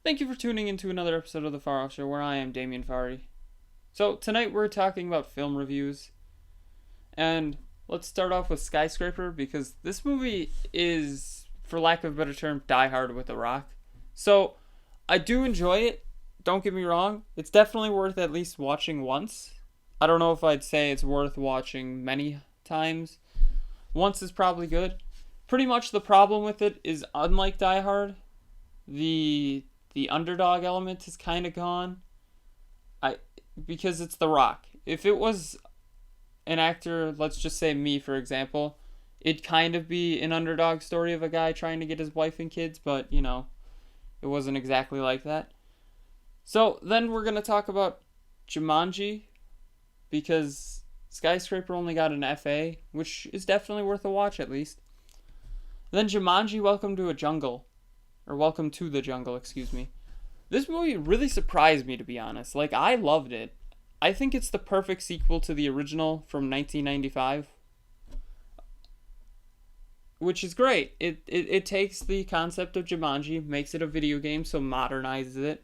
Thank you for tuning into another episode of the Farr Show, where I am Damian Farr. So tonight we're talking about film reviews, and let's start off with Skyscraper because this movie is, for lack of a better term, Die Hard with The Rock. So I do enjoy it. Don't get me wrong; it's definitely worth at least watching once. I don't know if I'd say it's worth watching many times. Once is probably good. Pretty much the problem with it is, unlike Die Hard, the underdog element is kind of gone. Because it's The Rock. If it was an actor, let's just say me, for example, it'd kind of be an underdog story of a guy trying to get his wife and kids, but, it wasn't exactly like that. So then we're going to talk about Jumanji, because Skyscraper only got an FA, which is definitely worth a watch at least. Then Jumanji, Welcome to the Jungle. This movie really surprised me, to be honest. I loved it. I think it's the perfect sequel to the original from 1995. Which is great. It takes the concept of Jumanji, makes it a video game, so modernizes it.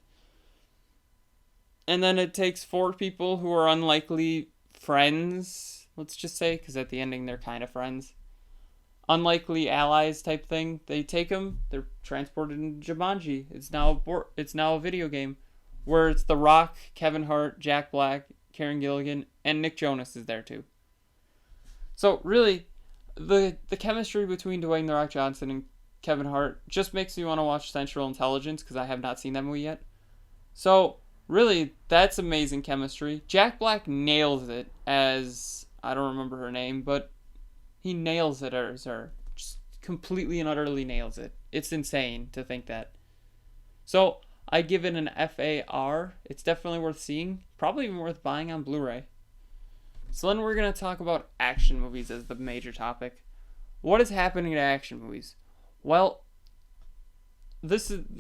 And then it takes four people who are unlikely friends, let's just say, because at the ending they're kind of friends. Unlikely allies type thing. They take them, they're transported into Jumanji. It's now a video game where it's The Rock, Kevin Hart, Jack Black, Karen Gilligan, and Nick Jonas is there too. So really, the chemistry between Dwayne The Rock Johnson and Kevin Hart just makes me want to watch Central Intelligence, because I have not seen that movie yet. So really, that's amazing chemistry. Jack Black nails it as, I don't remember her name, but he nails it as her. Just completely and utterly nails it. It's insane to think that. So I give it an FAR. It's definitely worth seeing. Probably even worth buying on Blu-ray. So then we're going to talk about action movies as the major topic. What is happening to action movies? Well,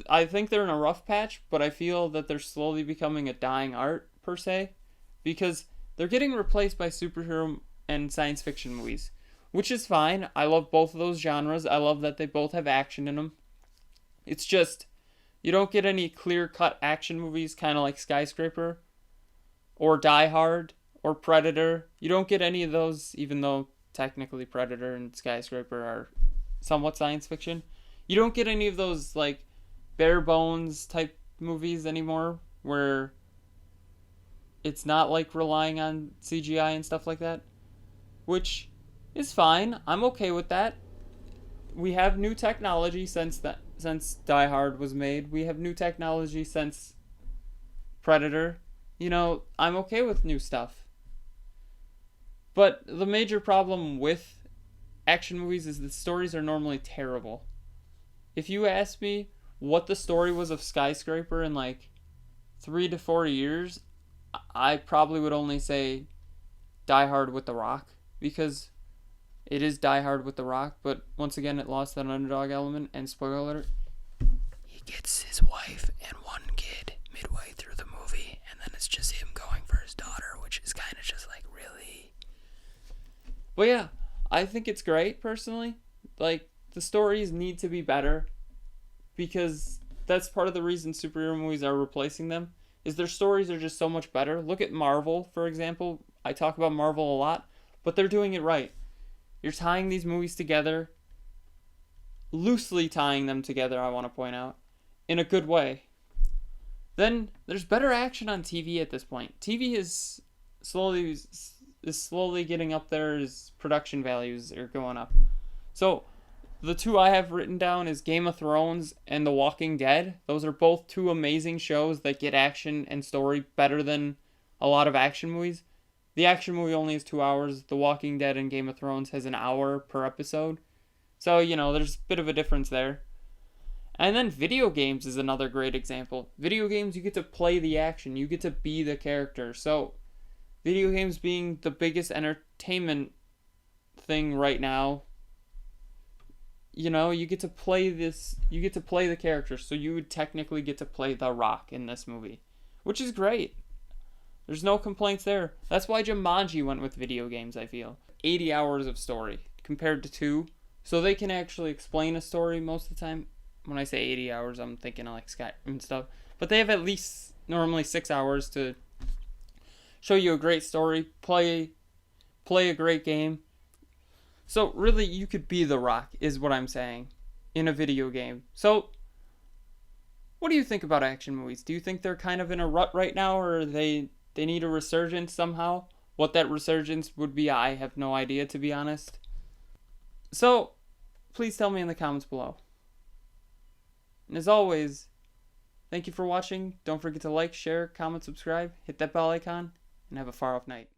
I think they're in a rough patch, but I feel that they're slowly becoming a dying art, per se, because they're getting replaced by superhero and science fiction movies, which is fine. I love both of those genres. I love that they both have action in them. It's just, you don't get any clear-cut action movies, kind of like Skyscraper, or Die Hard, or Predator. You don't get any of those, even though technically Predator and Skyscraper are somewhat science fiction. You don't get any of those, bare bones type movies anymore, where it's not, relying on CGI and stuff like that, which is fine. I'm okay with that. We have new technology since Die Hard was made. We have new technology since Predator. I'm okay with new stuff. But the major problem with action movies is the stories are normally terrible. If you ask me what the story was of Skyscraper in 3 to 4 years, I probably would only say Die Hard with The Rock, because it is Die Hard with The Rock, but once again it lost that underdog element, and spoiler alert, he gets his wife and one kid midway through the movie, and then it's just him going for his daughter, which is kind of just really... But yeah, I think it's great, personally. The stories need to be better, because that's part of the reason superhero movies are replacing them, is their stories are just so much better. Look at Marvel, for example. I talk about Marvel a lot, but they're doing it right. You're tying these movies together, loosely tying them together, I want to point out, in a good way. Then there's better action on TV at this point. TV is slowly getting up there as production values are going up. So the two I have written down is Game of Thrones and The Walking Dead. Those are both two amazing shows that get action and story better than a lot of action movies. The action movie only has 2 hours. The Walking Dead and Game of Thrones has an hour per episode. So, there's a bit of a difference there. And then video games is another great example. Video games, you get to play the action. You get to be the character. So, video games being the biggest entertainment thing right now, you get to play this, you get to play the character, so you would technically get to play The Rock in this movie, which is great. There's no complaints there. That's why Jumanji went with video games, I feel. 80 hours of story compared to 2, so they can actually explain a story most of the time. when I say 80 hours, I'm thinking of like Skyrim and stuff. But they have at least normally 6 hours to show you a great story, play a great game. So really, you could be The Rock, is what I'm saying, in a video game. So, what do you think about action movies? Do you think they're kind of in a rut right now, or they need a resurgence somehow? What that resurgence would be, I have no idea, to be honest. So, please tell me in the comments below. And as always, thank you for watching. Don't forget to like, share, comment, subscribe, hit that bell icon, and have a far off night.